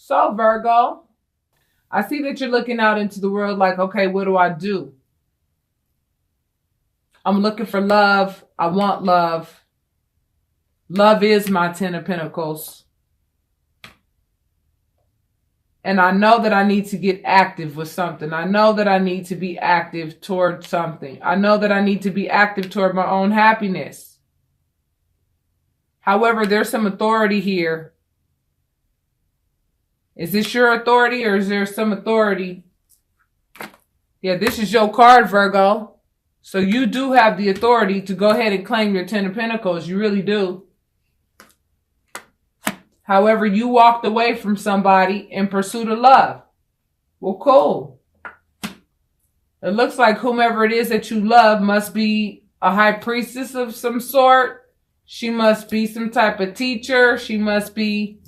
So, Virgo, I see that you're looking out into the world like, okay, what do I do? I'm looking for love. I want love. Love is my 10 of Pentacles. And I know that I need to get active with something. I know that I need to be active toward something. I know that I need to be active toward my own happiness. However, there's some authority here. Is this your authority or is there some authority? Yeah, this is your card, Virgo. So you do have the authority to go ahead and claim your 10 of Pentacles. You really do. However, you walked away from somebody in pursuit of love. Well, cool. It looks like whomever it is that you love must be a high priestess of some sort. She must be some type of teacher. She must be,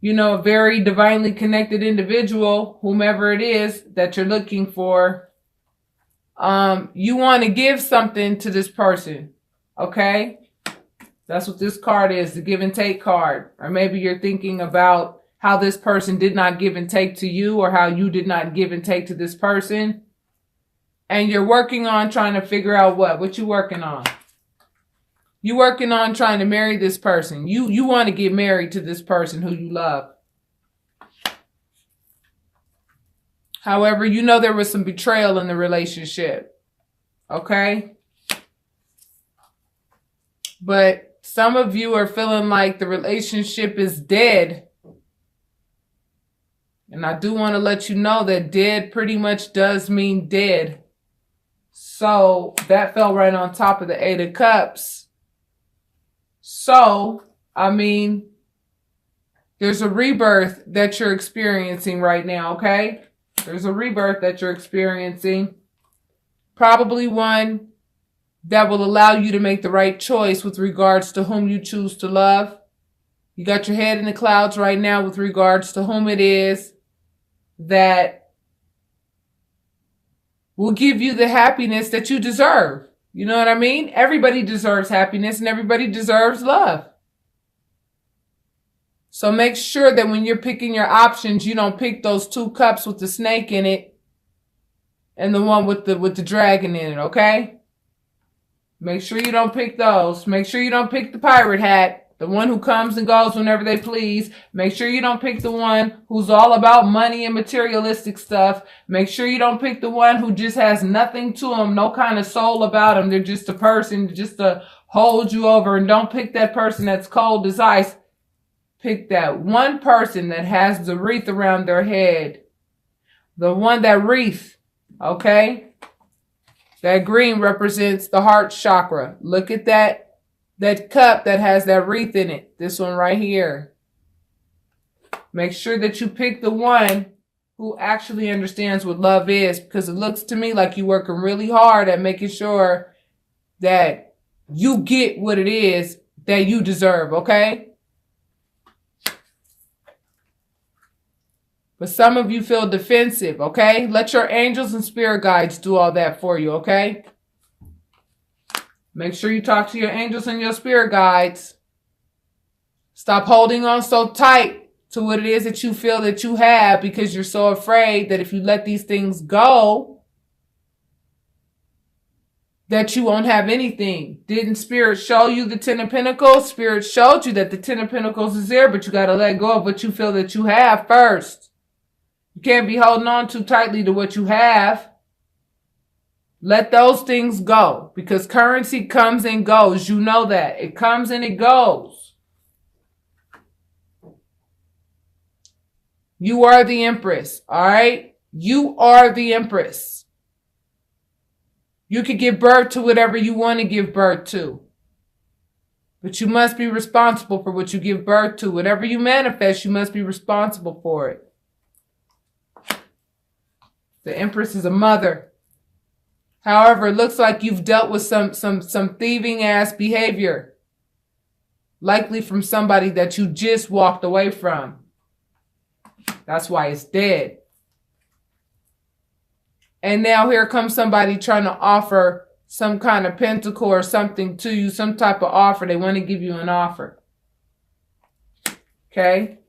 you know, a very divinely connected individual, whomever it is that you're looking for. You want to give something to this person, okay? That's what this card is, the give and take card. Or maybe you're thinking about how this person did not give and take to you or how you did not give and take to this person. And you're working on trying to figure out what you working on. You working on trying to marry this person. You want to get married to this person who you love. However, you know there was some betrayal in the relationship. Okay? But some of you are feeling like the relationship is dead. And I do want to let you know that dead pretty much does mean dead. So that fell right on top of the 8 of Cups. So, I mean, there's a rebirth that you're experiencing right now, okay? There's a rebirth that you're experiencing. Probably one that will allow you to make the right choice with regards to whom you choose to love. You got your head in the clouds right now with regards to whom it is that will give you the happiness that you deserve. You know what I mean? Everybody deserves happiness and everybody deserves love. So make sure that when you're picking your options, you don't pick those 2 cups with the snake in it and the one with the dragon in it, okay? Make sure you don't pick those. Make sure you don't pick the pirate hat, the one who comes and goes whenever they please. Make sure you don't pick the one who's all about money and materialistic stuff. Make sure you don't pick the one who just has nothing to them, no kind of soul about them. They're just a person just to hold you over. And don't pick that person that's cold as ice. Pick that one person that has the wreath around their head. The one that wreath, okay? That green represents the heart chakra. Look at that cup that has that wreath in it. This one right here. Make sure that you pick the one who actually understands what love is, because it looks to me like you're working really hard at making sure that you get what it is that you deserve, okay? But some of you feel defensive, okay? Let your angels and spirit guides do all that for you, okay? Make sure you talk to your angels and your spirit guides. Stop holding on so tight to what it is that you feel that you have, because you're so afraid that if you let these things go, that you won't have anything. Didn't Spirit show you the 10 of Pentacles? Spirit showed you that the 10 of Pentacles is there, but you got to let go of what you feel that you have first. You can't be holding on too tightly to what you have. Let those things go, because currency comes and goes. You know that. It comes and it goes. You are the Empress, all right? You are the Empress. You can give birth to whatever you want to give birth to. But you must be responsible for what you give birth to. Whatever you manifest, you must be responsible for it. The Empress is a mother. However, it looks like you've dealt with some thieving ass behavior. Likely from somebody that you just walked away from. That's why it's dead. And now here comes somebody trying to offer some kind of pentacle or something to you, some type of offer. They want to give you an offer. Okay?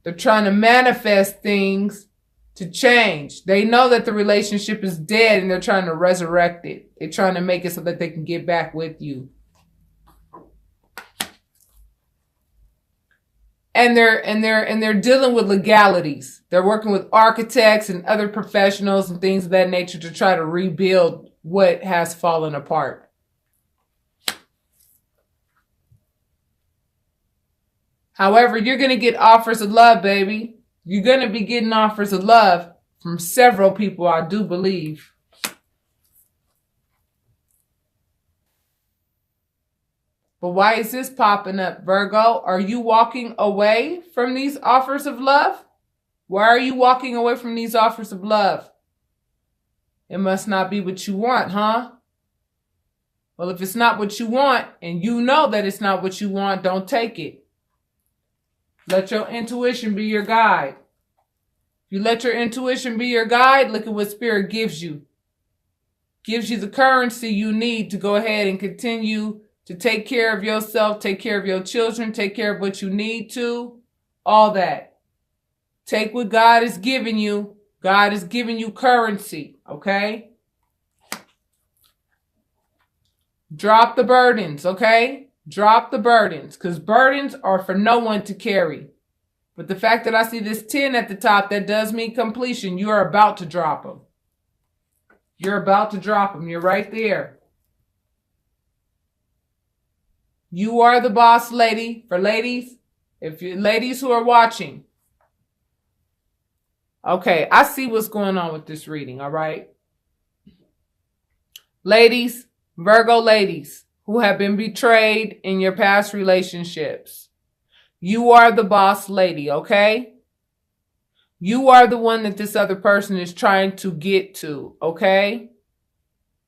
They're trying to manifest things to change. They know that the relationship is dead and they're trying to resurrect it. They're trying to make it so that they can get back with you. And they're dealing with legalities. They're working with architects and other professionals and things of that nature to try to rebuild what has fallen apart. However, you're going to get offers of love, baby. You're going to be getting offers of love from several people, I do believe. But why is this popping up, Virgo? Are you walking away from these offers of love? Why are you walking away from these offers of love? It must not be what you want, huh? Well, if it's not what you want, and you know that it's not what you want, don't take it. Let your intuition be your guide. If you let your intuition be your guide, look at what Spirit gives you. Gives you the currency you need to go ahead and continue to take care of yourself, take care of your children, take care of what you need to, all that. Take what God has given you. God is giving you currency, okay? Drop the burdens, okay? Drop the burdens, because burdens are for no one to carry. But the fact that I see this 10 at the top, that does mean completion. You are about to drop them. You're about to drop them. You're right there. You are the boss lady. For ladies, if you ladies who are watching. Okay, I see what's going on with this reading, all right? Ladies, Virgo ladies who have been betrayed in your past relationships. You are the boss lady, okay? You are the one that this other person is trying to get to, okay?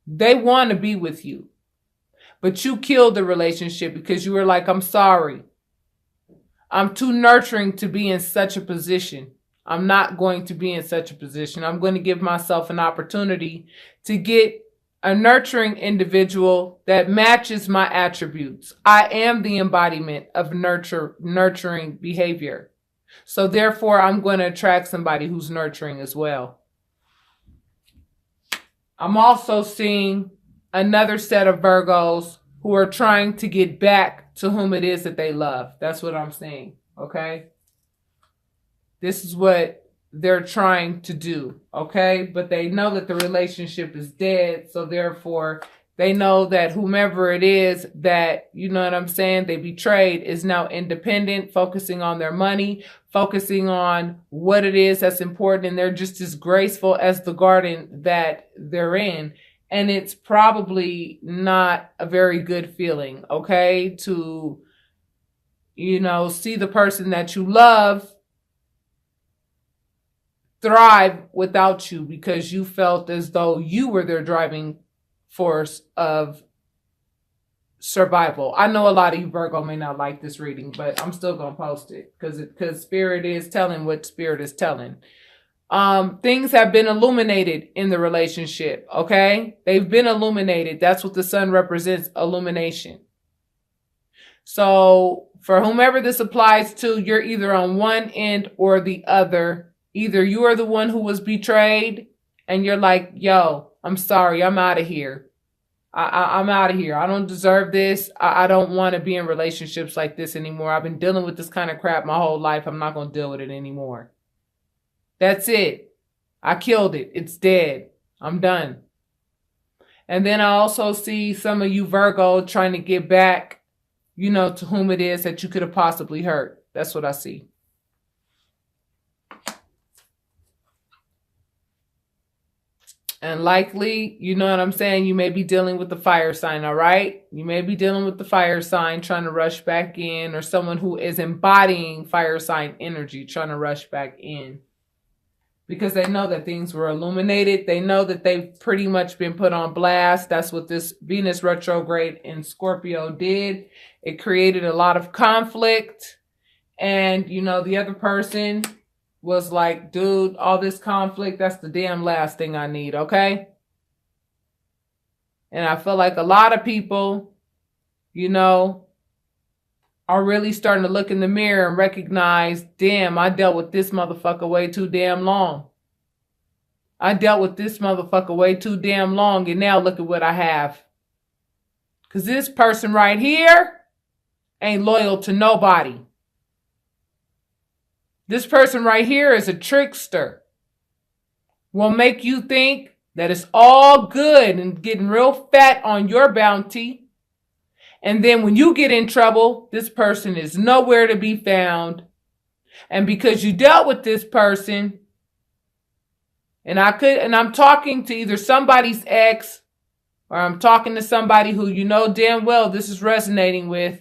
They want to be with you. But you killed the relationship because you were like, I'm sorry. I'm too nurturing to be in such a position. I'm not going to be in such a position. I'm going to give myself an opportunity to get a nurturing individual that matches my attributes. I am the embodiment of nurturing behavior. So therefore, I'm going to attract somebody who's nurturing as well. I'm also seeing another set of Virgos who are trying to get back to whom it is that they love. That's what I'm seeing, okay? This is what they're trying to do, okay? But they know that the relationship is dead, so therefore they know that whomever it is that, you know what I'm saying, they betrayed is now independent, focusing on their money, focusing on what it is that's important, and they're just as graceful as the garden that they're in. And it's probably not a very good feeling, okay? To, you know, see the person that you love thrive without you because you felt as though you were their driving force of survival. I know a lot of you Virgo may not like this reading, but I'm still going to post it because Spirit is telling what Spirit is telling. Things have been illuminated in the relationship, okay? They've been illuminated. That's what the sun represents, illumination. So for whomever this applies to, you're either on one end or the other. Either you are the one who was betrayed and you're like, yo, I'm sorry, I'm out of here. I'm out of here. I don't deserve this. I don't want to be in relationships like this anymore. I've been dealing with this kind of crap my whole life. I'm not going to deal with it anymore. That's it. I killed it. It's dead. I'm done. And then I also see some of you Virgo trying to get back, you know, to whom it is that you could have possibly hurt. That's what I see. And likely, you know what I'm saying, you may be dealing with the fire sign, all right? You may be dealing with the fire sign trying to rush back in, or someone who is embodying fire sign energy trying to rush back in. Because they know that things were illuminated. They know that they've pretty much been put on blast. That's what this Venus retrograde in Scorpio did. It created a lot of conflict. And, you know, the other person was like, dude, all this conflict, that's the damn last thing I need, okay? And I feel like a lot of people, you know, are really starting to look in the mirror and recognize, damn, I dealt with this motherfucker way too damn long. I dealt with this motherfucker way too damn long, and now look at what I have. Because this person right here ain't loyal to nobody. This person right here is a trickster. Will make you think that it's all good and getting real fat on your bounty. And then when you get in trouble, this person is nowhere to be found. And because you dealt with this person, and I'm talking to either somebody's ex, or I'm talking to somebody who you know damn well this is resonating with.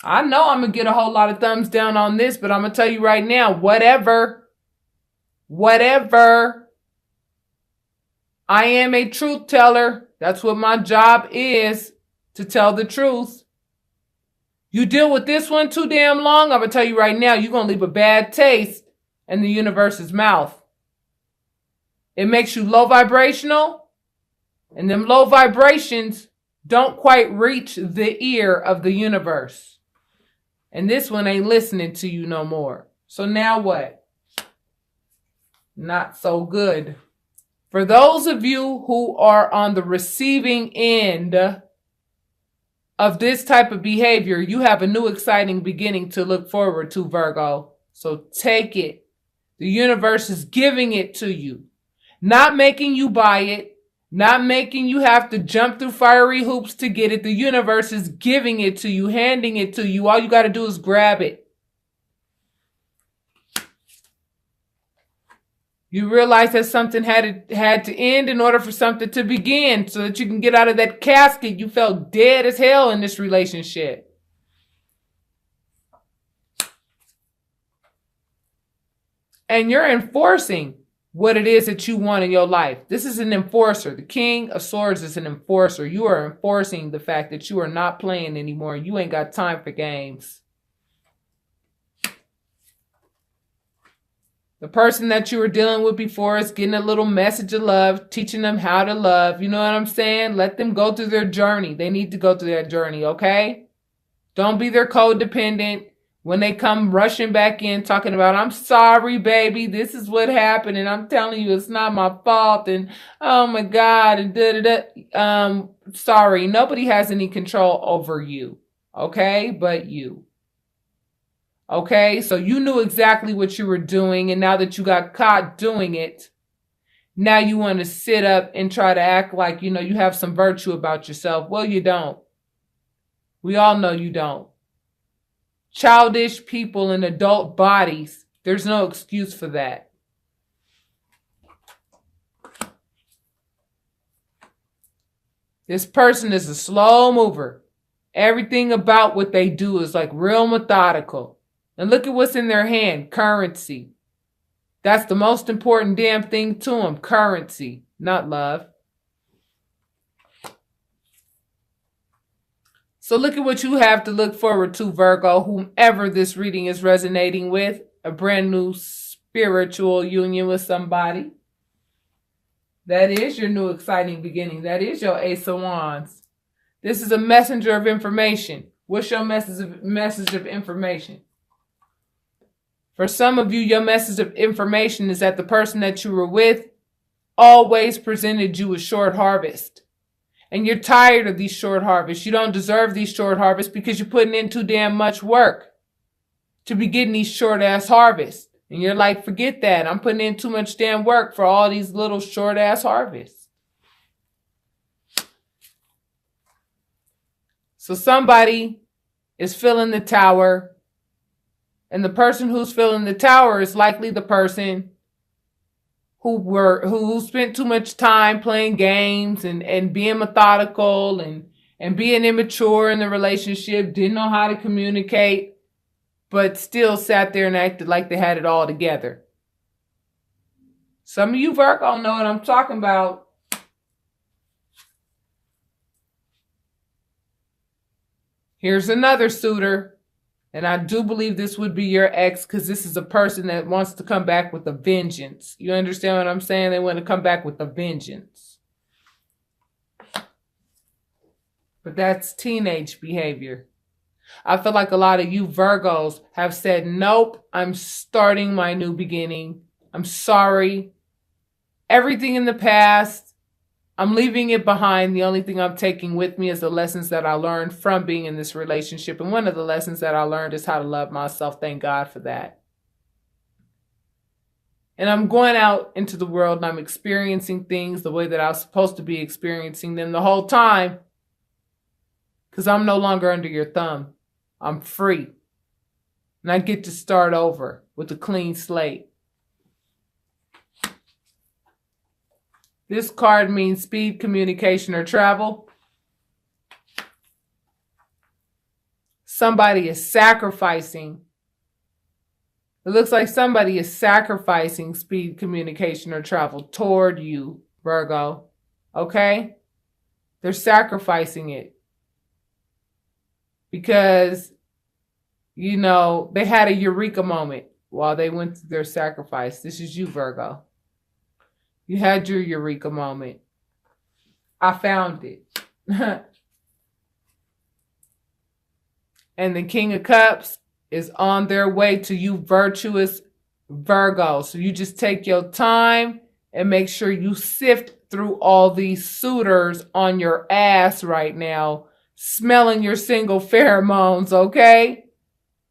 I know I'm going to get a whole lot of thumbs down on this, but I'm going to tell you right now, whatever. I am a truth teller. That's what my job is, to tell the truth. You deal with this one too damn long, I'm going to tell you right now, you're going to leave a bad taste in the universe's mouth. It makes you low vibrational, and them low vibrations don't quite reach the ear of the universe. And this one ain't listening to you no more. So now what? Not so good. For those of you who are on the receiving end of this type of behavior, you have a new exciting beginning to look forward to, Virgo. So take it. The universe is giving it to you. Not making you buy it. Not making you have to jump through fiery hoops to get it. The universe is giving it to you, handing it to you. All you got to do is grab it. You realize that something had to end in order for something to begin, so that you can get out of that casket. You felt dead as hell in this relationship. And you're enforcing what it is that you want in your life. This is an enforcer. The King of Swords is an enforcer. You are enforcing the fact that you are not playing anymore. You ain't got time for games. The person that you were dealing with before is getting a little message of love, teaching them how to love. You know what I'm saying? Let them go through their journey. They need to go through that journey, okay? Don't be their codependent. When they come rushing back in talking about, I'm sorry, baby, this is what happened, and I'm telling you it's not my fault, and oh my God, and da-da-da. Sorry, nobody has any control over you, okay, but you. Okay, so you knew exactly what you were doing, and now that you got caught doing it, now you want to sit up and try to act like, you know, you have some virtue about yourself. Well, you don't. We all know you don't. Childish people in adult bodies, there's no excuse for that. This person is a slow mover. Everything about what they do is like real methodical. And look at what's in their hand, currency. That's the most important damn thing to them, currency, not love. So look at what you have to look forward to, Virgo, whomever this reading is resonating with. A brand new spiritual union with somebody. That is your new exciting beginning. That is your Ace of Wands. This is a messenger of information. What's your message of information? For some of you, your message of information is that the person that you were with always presented you a short harvest. And you're tired of these short harvests. You don't deserve these short harvests because you're putting in too damn much work to be getting these short ass harvests. And you're like, forget that. I'm putting in too much damn work for all these little short ass harvests. So somebody is filling the tower. And the person who's filling the tower is likely the person who spent too much time playing games and being methodical and being immature in the relationship, didn't know how to communicate, but still sat there and acted like they had it all together. Some of you Virgo know what I'm talking about. Here's another suitor. And I do believe this would be your ex, because this is a person that wants to come back with a vengeance. You understand what I'm saying? They want to come back with a vengeance. But that's teenage behavior. I feel like a lot of you Virgos have said, nope, I'm starting my new beginning. I'm sorry. Everything in the past, I'm leaving it behind. The only thing I'm taking with me is the lessons that I learned from being in this relationship. And one of the lessons that I learned is how to love myself. Thank God for that. And I'm going out into the world and I'm experiencing things the way that I was supposed to be experiencing them the whole time. Because I'm no longer under your thumb. I'm free. And I get to start over with a clean slate. This card means speed, communication, or travel. Somebody is sacrificing. It looks like somebody is sacrificing speed, communication, or travel toward you, Virgo. Okay? They're sacrificing it. Because, you know, they had a eureka moment while they went through their sacrifice. This is you, Virgo. You had your eureka moment. I found it. And the King of Cups is on their way to you, virtuous Virgo. So you just take your time and make sure you sift through all these suitors on your ass right now, smelling your single pheromones, okay?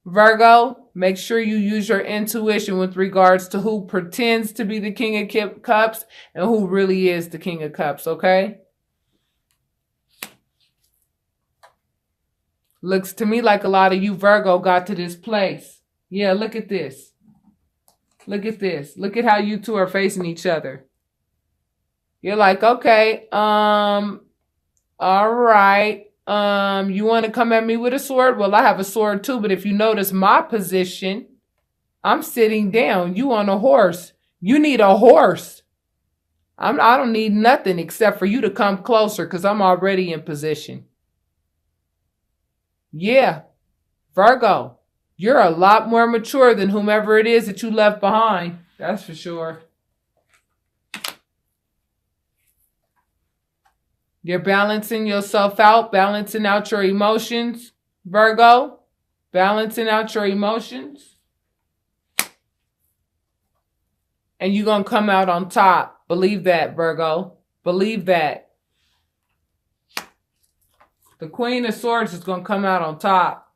Virgo, make sure you use your intuition with regards to who pretends to be the King of Cups and who really is the King of Cups, okay? Looks to me like a lot of you Virgo got to this place. Yeah, look at this. Look at this. Look at how you two are facing each other. You're like, okay, all right. You want to come at me with a sword? Well, I have a sword too, but if you notice my position, I'm sitting down. You on a horse. You need a horse. I don't need nothing except for you to come closer because I'm already in position. Yeah, Virgo, you're a lot more mature than whomever it is that you left behind. That's for sure. You're balancing yourself out, balancing out your emotions, Virgo. Balancing out your emotions. And you're going to come out on top. Believe that, Virgo. Believe that. The Queen of Swords is going to come out on top.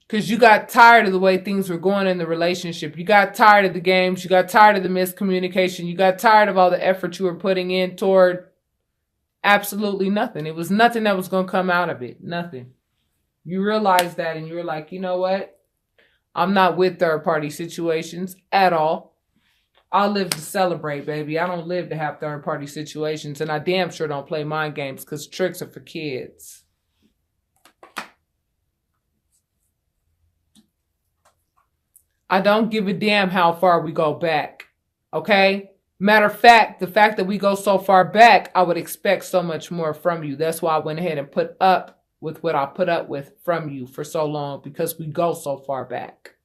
Because you got tired of the way things were going in the relationship. You got tired of the games. You got tired of the miscommunication. You got tired of all the effort you were putting in toward absolutely nothing. It was nothing that was going to come out of it. Nothing. You realized that and you were like, you know what? I'm not with third-party situations at all. I live to celebrate, baby. I don't live to have third-party situations. And I damn sure don't play mind games because tricks are for kids. I don't give a damn how far we go back. Okay? Matter of fact, the fact that we go so far back, I would expect so much more from you. That's why I went ahead and put up with what I put up with from you for so long, because we go so far back.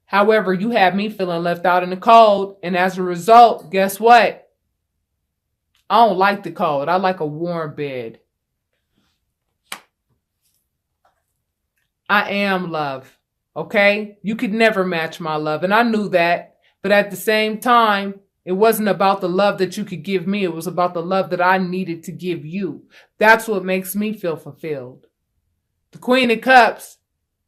However, you have me feeling left out in the cold, and as a result, guess what? I don't like the cold. I like a warm bed. I am love, okay? You could never match my love, and I knew that. But at the same time, it wasn't about the love that you could give me. It was about the love that I needed to give you. That's what makes me feel fulfilled. The Queen of Cups,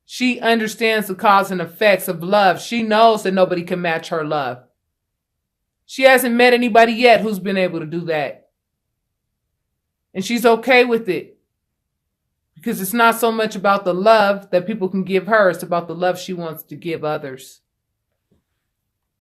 she understands the cause and effects of love. She knows that nobody can match her love. She hasn't met anybody yet who's been able to do that. And she's okay with it. Because it's not so much about the love that people can give her. It's about the love she wants to give others.